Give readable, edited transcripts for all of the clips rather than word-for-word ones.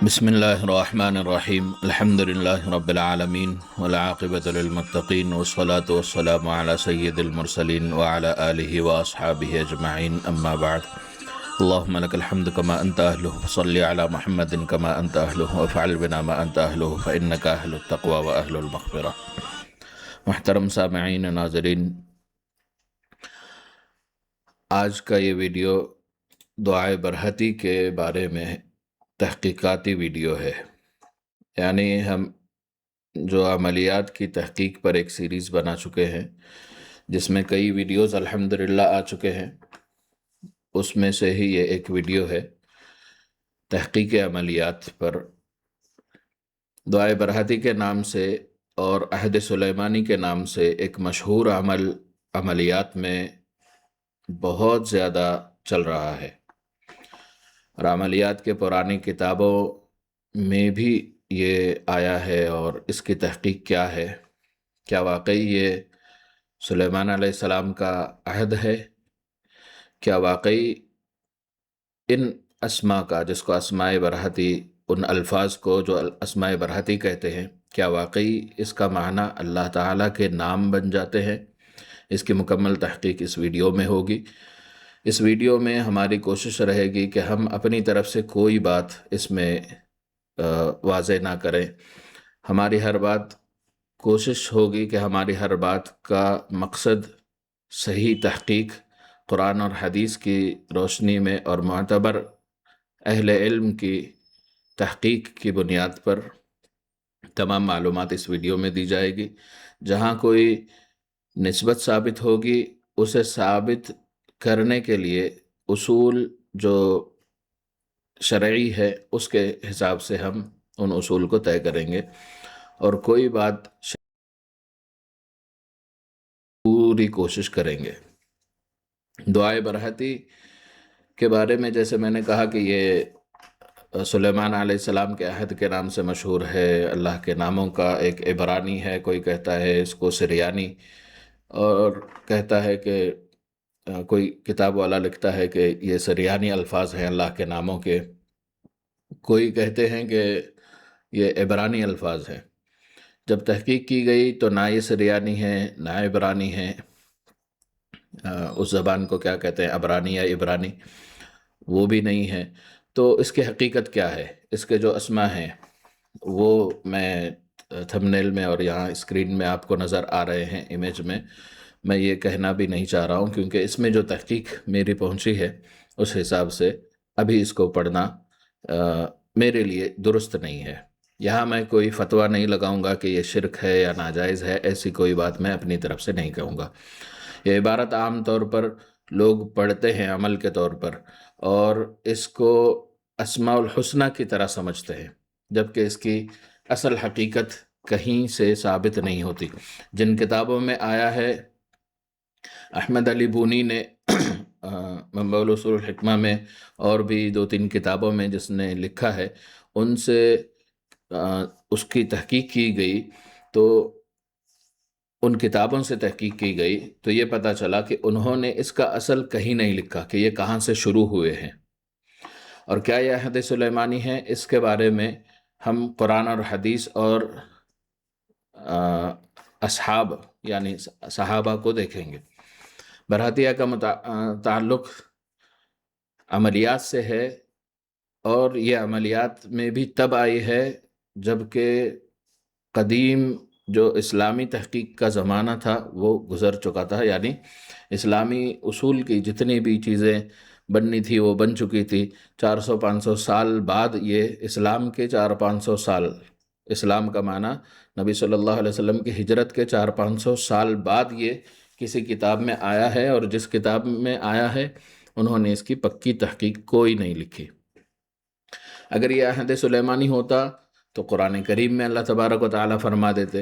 بسم اللہ الرحمن الرحیم الحمد للہ رب العالمین والعاقبۃ للمتقین والصلاة والسلام علی سید المرسلین وعلی آلہ واصحابہ اجمعین اما بعد اللہم لک الحمد کما انت اہلہ صلی علی محمد کما انت اہلہ وفعل بنا ما انت اہلہ فانک اہل التقوی واہل المغفرہ۔ محترم سامعین ناظرین، آج کا یہ ویڈیو دعائے برحتی کے بارے میں تحقیقاتی ویڈیو ہے۔ یعنی ہم جو عملیات کی تحقیق پر ایک سیریز بنا چکے ہیں، جس میں کئی ویڈیوز الحمدللہ آ چکے ہیں، اس میں سے ہی یہ ایک ویڈیو ہے تحقیق عملیات پر۔ دعائے برحتی کے نام سے اور عہد سلیمانی کے نام سے ایک مشہور عملیات میں بہت زیادہ چل رہا ہے، اور عملیات کے پرانی کتابوں میں بھی یہ آیا ہے۔ اور اس کی تحقیق کیا ہے؟ کیا واقعی یہ سلیمان علیہ السلام کا عہد ہے؟ کیا واقعی ان اسماء کا، جس کو اسماء برحتی، ان الفاظ کو جو اسماء برحتی کہتے ہیں، کیا واقعی اس کا معنی اللہ تعالیٰ کے نام بن جاتے ہیں؟ اس کی مکمل تحقیق اس ویڈیو میں ہوگی۔ اس ویڈیو میں ہماری کوشش رہے گی کہ ہم اپنی طرف سے کوئی بات اس میں واضح نہ کریں۔ ہماری ہر بات، کوشش ہوگی کہ ہماری ہر بات کا مقصد صحیح تحقیق قرآن اور حدیث کی روشنی میں اور معتبر اہل علم کی تحقیق کی بنیاد پر تمام معلومات اس ویڈیو میں دی جائے گی۔ جہاں کوئی نسبت ثابت ہوگی، اسے ثابت کرنے کے لیے اصول جو شرعی ہے اس کے حساب سے ہم ان اصول کو طے کریں گے، اور کوئی بات پوری کوشش کریں گے۔ دعائے برحتی کے بارے میں جیسے میں نے کہا کہ یہ سلیمان علیہ السلام کے عہد کے نام سے مشہور ہے۔ اللہ کے ناموں کا ایک عبرانی ہے، کوئی کہتا ہے اس کو سریانی، اور کہتا ہے کہ کوئی کتاب والا لکھتا ہے کہ یہ سریانی الفاظ ہیں اللہ کے ناموں کے، کوئی کہتے ہیں کہ یہ عبرانی الفاظ ہیں۔ جب تحقیق کی گئی تو نہ یہ سریانی ہے نہ عبرانی ہے، اس زبان کو کیا کہتے ہیں، عبرانی یا عبرانی، وہ بھی نہیں ہے۔ تو اس کی حقیقت کیا ہے؟ اس کے جو اسماء ہیں وہ میں تھمبنیل میں اور یہاں اسکرین میں آپ کو نظر آ رہے ہیں امیج میں یہ کہنا بھی نہیں چاہ رہا ہوں، کیونکہ اس میں جو تحقیق میری پہنچی ہے اس حساب سے ابھی اس کو پڑھنا میرے لیے درست نہیں ہے۔ یہاں میں کوئی فتویٰ نہیں لگاؤں گا کہ یہ شرک ہے یا ناجائز ہے، ایسی کوئی بات میں اپنی طرف سے نہیں کہوں گا۔ یہ عبارت عام طور پر لوگ پڑھتے ہیں عمل کے طور پر، اور اس کو اسماء الحسنہ کی طرح سمجھتے ہیں، جبکہ اس کی اصل حقیقت کہیں سے ثابت نہیں ہوتی۔ جن کتابوں میں آیا ہے، احمد علی بونی نے منبع الاصول الحکمہ میں اور بھی 2-3 کتابوں میں جس نے لکھا ہے، ان سے اس کی تحقیق کی گئی، تو ان کتابوں سے تحقیق کی گئی تو یہ پتہ چلا کہ انہوں نے اس کا اصل کہیں نہیں لکھا کہ یہ کہاں سے شروع ہوئے ہیں، اور کیا یہ عہد سلیمانی ہے۔ اس کے بارے میں ہم قرآن اور حدیث اور اصحاب یعنی صحابہ کو دیکھیں گے۔ برحتیہ کا تعلق عملیات سے ہے، اور یہ عملیات میں بھی تب آئی ہے جبکہ قدیم جو اسلامی تحقیق کا زمانہ تھا وہ گزر چکا تھا، یعنی اسلامی اصول کی جتنی بھی چیزیں بننی تھی وہ بن چکی تھی۔ 400-500 سال بعد، یہ اسلام کے 400-500 سال، اسلام کا معنی نبی صلی اللہ علیہ وسلم کی ہجرت کے 400-500 سال بعد یہ کسی کتاب میں آیا ہے، اور جس کتاب میں آیا ہے انہوں نے اس کی پکی تحقیق کوئی نہیں لکھی۔ اگر یہ عہد سلیمانی ہوتا تو قرآن کریم میں اللہ تبارک و تعالیٰ فرما دیتے،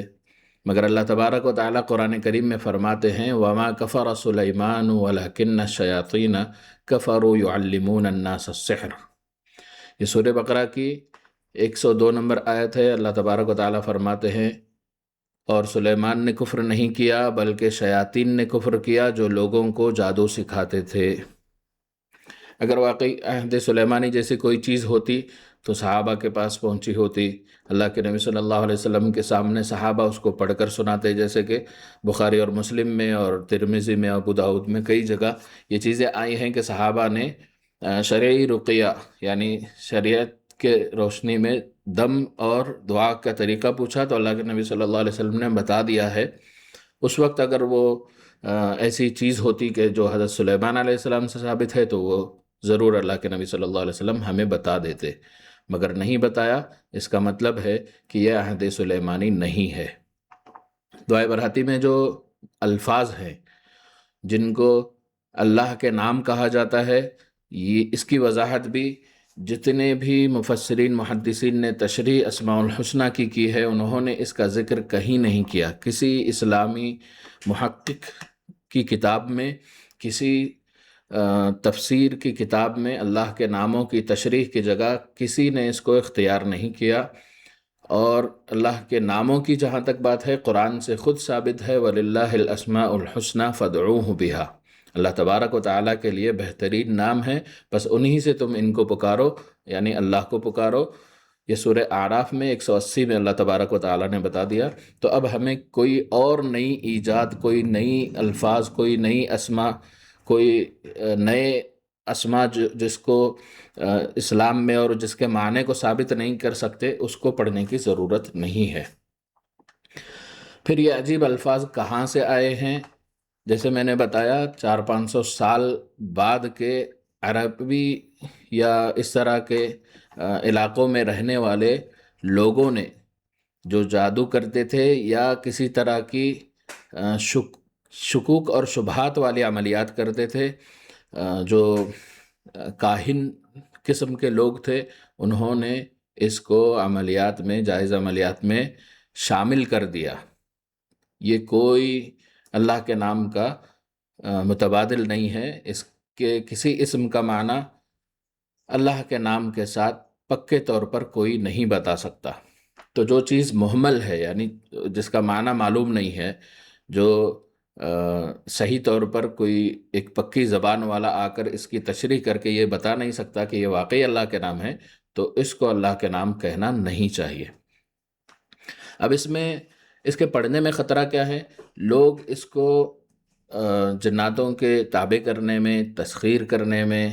مگر اللہ تبارک و تعالیٰ قرآن کریم میں فرماتے ہیں وَمَا كَفَرَ سُلَيْمَانُ وَلَكِنَّ الشَّيَاطِينَ كَفَرُوا يُعَلِّمُونَ النَّاسَ السِّحْرَ۔ یہ سورہ بقرہ کی 102 نمبر آیت ہے۔ اللہ تبارک و تعالیٰ فرماتے ہیں اور سلیمان نے کفر نہیں کیا بلکہ شیاطین نے کفر کیا جو لوگوں کو جادو سکھاتے تھے۔ اگر واقعی عہد سلیمانی جیسی کوئی چیز ہوتی تو صحابہ کے پاس پہنچی ہوتی، اللہ کے نبی صلی اللہ علیہ وسلم کے سامنے صحابہ اس کو پڑھ کر سناتے، جیسے کہ بخاری اور مسلم میں اور ترمذی میں، ابو داؤد میں کئی جگہ یہ چیزیں آئی ہیں کہ صحابہ نے شرعی رقیہ یعنی شریعت کے روشنی میں دم اور دعا کا طریقہ پوچھا، تو اللہ کے نبی صلی اللہ علیہ وسلم نے بتا دیا ہے۔ اس وقت اگر وہ ایسی چیز ہوتی کہ جو حضرت سلیمان علیہ السلام سے ثابت ہے، تو وہ ضرور اللہ کے نبی صلی اللہ علیہ وسلم ہمیں بتا دیتے، مگر نہیں بتایا۔ اس کا مطلب ہے کہ یہ عہد سلیمانی نہیں ہے۔ دعائے برہتی میں جو الفاظ ہیں جن کو اللہ کے نام کہا جاتا ہے، یہ اس کی وضاحت بھی جتنے بھی مفسرین محدثین نے تشریح اسماء الحسنہ کی ہے، انہوں نے اس کا ذکر کہیں نہیں کیا۔ کسی اسلامی محقق کی کتاب میں، کسی تفسیر کی کتاب میں اللہ کے ناموں کی تشریح کی جگہ کسی نے اس کو اختیار نہیں کیا۔ اور اللہ کے ناموں کی جہاں تک بات ہے، قرآن سے خود ثابت ہے، وَلِلَّهِ الْأَسْمَاءُ الْحُسْنَى فَادْعُوهُ بِهَا۔ اللہ تبارک و تعالیٰ کے لیے بہترین نام ہے، بس انہی سے تم ان کو پکارو، یعنی اللہ کو پکارو۔ یہ سورہ اعراف میں 180 میں اللہ تبارک و تعالیٰ نے بتا دیا۔ تو اب ہمیں کوئی اور نئی ایجاد، کوئی نئی الفاظ، کوئی نئی اسما، کوئی نئے اسما جس کو اسلام میں اور جس کے معنی کو ثابت نہیں کر سکتے، اس کو پڑھنے کی ضرورت نہیں ہے۔ پھر یہ عجیب الفاظ کہاں سے آئے ہیں؟ جیسے میں نے بتایا 400-500 سال بعد کے عربی یا اس طرح کے علاقوں میں رہنے والے لوگوں نے جو جادو کرتے تھے یا کسی طرح کی شکوک اور شبہات والی عملیات کرتے تھے، جو کاہن قسم کے لوگ تھے، انہوں نے اس کو عملیات میں، جائز عملیات میں شامل کر دیا۔ یہ کوئی اللہ کے نام کا متبادل نہیں ہے۔ اس کے کسی اسم کا معنی اللہ کے نام کے ساتھ پکے طور پر کوئی نہیں بتا سکتا۔ تو جو چیز محمل ہے، یعنی جس کا معنی معلوم نہیں ہے، جو صحیح طور پر کوئی ایک پکی زبان والا آ کر اس کی تشریح کر کے یہ بتا نہیں سکتا کہ یہ واقعی اللہ کے نام ہے، تو اس کو اللہ کے نام کہنا نہیں چاہیے۔ اب اس کے پڑھنے میں خطرہ کیا ہے؟ لوگ اس کو جناتوں کے تابع کرنے میں، تسخیر کرنے میں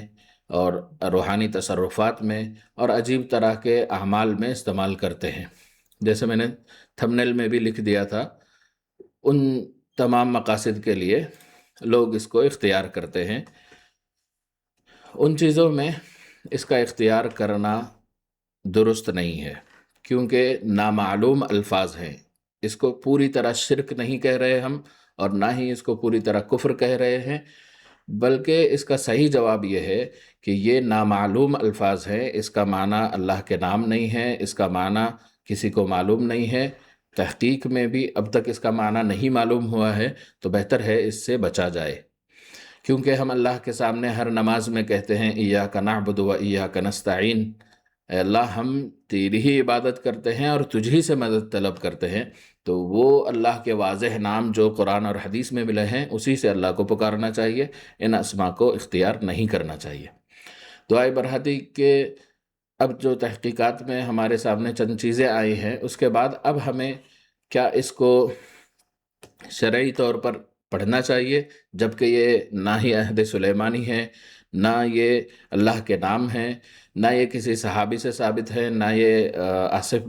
اور روحانی تصرفات میں اور عجیب طرح کے اعمال میں استعمال کرتے ہیں۔ جیسے میں نے تھمبنیل میں بھی لکھ دیا تھا، ان تمام مقاصد کے لیے لوگ اس کو اختیار کرتے ہیں۔ ان چیزوں میں اس کا اختیار کرنا درست نہیں ہے، کیونکہ نامعلوم الفاظ ہیں۔ اس کو پوری طرح شرک نہیں کہہ رہے ہم، اور نہ ہی اس کو پوری طرح کفر کہہ رہے ہیں، بلکہ اس کا صحیح جواب یہ ہے کہ یہ نامعلوم الفاظ ہیں۔ اس کا معنی اللہ کے نام نہیں ہے، اس کا معنی کسی کو معلوم نہیں ہے، تحقیق میں بھی اب تک اس کا معنی نہیں معلوم ہوا ہے، تو بہتر ہے اس سے بچا جائے۔ کیونکہ ہم اللہ کے سامنے ہر نماز میں کہتے ہیں ایاک نعبد و ایاک نستعین، اے اللہ ہم تیری ہی عبادت کرتے ہیں اور تجھ ہی سے مدد طلب کرتے ہیں۔ تو وہ اللہ کے واضح نام جو قرآن اور حدیث میں ملے ہیں، اسی سے اللہ کو پکارنا چاہیے، ان اسما کو اختیار نہیں کرنا چاہیے۔ دعائے برہتی کے اب جو تحقیقات میں ہمارے سامنے چند چیزیں آئی ہیں، اس کے بعد اب ہمیں کیا اس کو شرعی طور پر پڑھنا چاہیے، جبکہ یہ نہ ہی عہد سلیمانی ہے، نہ یہ اللہ کے نام ہیں، نہ یہ کسی صحابی سے ثابت ہے، نہ یہ آصف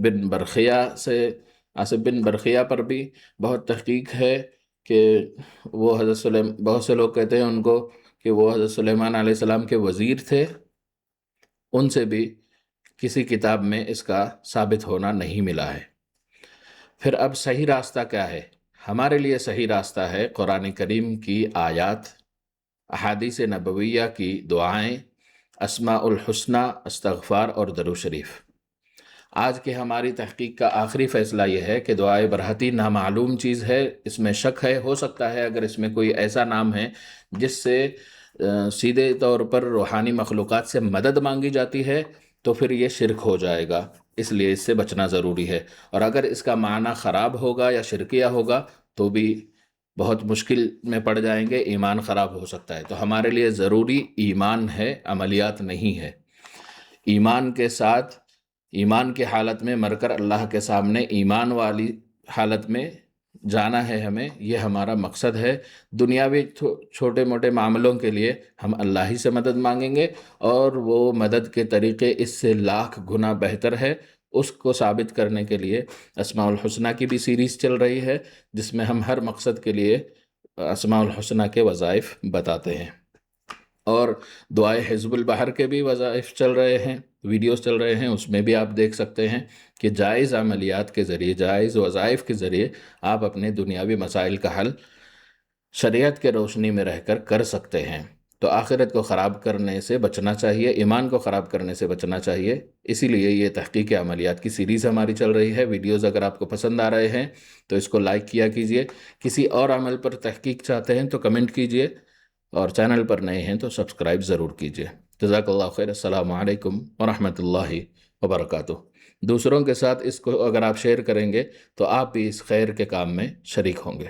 بن برخیہ پر بھی بہت تحقیق ہے کہ وہ بہت سے لوگ کہتے ہیں ان کو کہ وہ حضرت سلیمان علیہ السلام کے وزیر تھے، ان سے بھی کسی کتاب میں اس کا ثابت ہونا نہیں ملا ہے۔ پھر اب صحیح راستہ کیا ہے؟ ہمارے لیے صحیح راستہ ہے قرآن کریم کی آیات، احادیث نبویہ کی دعائیں، اسماء الحسنہ، استغفار اور درود شریف۔ آج کی ہماری تحقیق کا آخری فیصلہ یہ ہے کہ دعائے برہتی نامعلوم چیز ہے، اس میں شک ہے۔ ہو سکتا ہے اگر اس میں کوئی ایسا نام ہے جس سے سیدھے طور پر روحانی مخلوقات سے مدد مانگی جاتی ہے، تو پھر یہ شرک ہو جائے گا، اس لیے اس سے بچنا ضروری ہے۔ اور اگر اس کا معنی خراب ہوگا یا شرکیہ ہوگا تو بھی بہت مشکل میں پڑ جائیں گے، ایمان خراب ہو سکتا ہے۔ تو ہمارے لیے ضروری ایمان ہے، عملیات نہیں ہے۔ ایمان کے ساتھ ایمان کی حالت میں مر کر اللہ کے سامنے ایمان والی حالت میں جانا ہے ہمیں، یہ ہمارا مقصد ہے۔ دنیاوی چھوٹے موٹے معاملوں کے لیے ہم اللہ ہی سے مدد مانگیں گے، اور وہ مدد کے طریقے اس سے لاکھ گنا بہتر ہے۔ اس کو ثابت کرنے کے لیے اسماء الحسنہ کی بھی سیریز چل رہی ہے، جس میں ہم ہر مقصد کے لیے اسماء الحسنہ کے وظائف بتاتے ہیں، اور دعائے حزب البحر کے بھی وظائف چل رہے ہیں، ویڈیوز چل رہے ہیں، اس میں بھی آپ دیکھ سکتے ہیں کہ جائز عملیات کے ذریعے، جائز وظائف کے ذریعے آپ اپنے دنیاوی مسائل کا حل شریعت کے روشنی میں رہ کر کر سکتے ہیں۔ تو آخرت کو خراب کرنے سے بچنا چاہیے، ایمان کو خراب کرنے سے بچنا چاہیے، اسی لیے یہ تحقیق عملیات کی سیریز ہماری چل رہی ہے۔ ویڈیوز اگر آپ کو پسند آ رہے ہیں تو اس کو لائک کیا کیجئے، کسی اور عمل پر تحقیق چاہتے ہیں تو کمنٹ کیجئے، اور چینل پر نئے ہیں تو سبسکرائب ضرور کیجئے۔ جزاک اللہ خیر۔ السلام علیکم ورحمۃ اللہ وبرکاتہ۔ دوسروں کے ساتھ اس کو اگر آپ شیئر کریں گے تو آپ بھی اس خیر کے کام میں شریک ہوں گے۔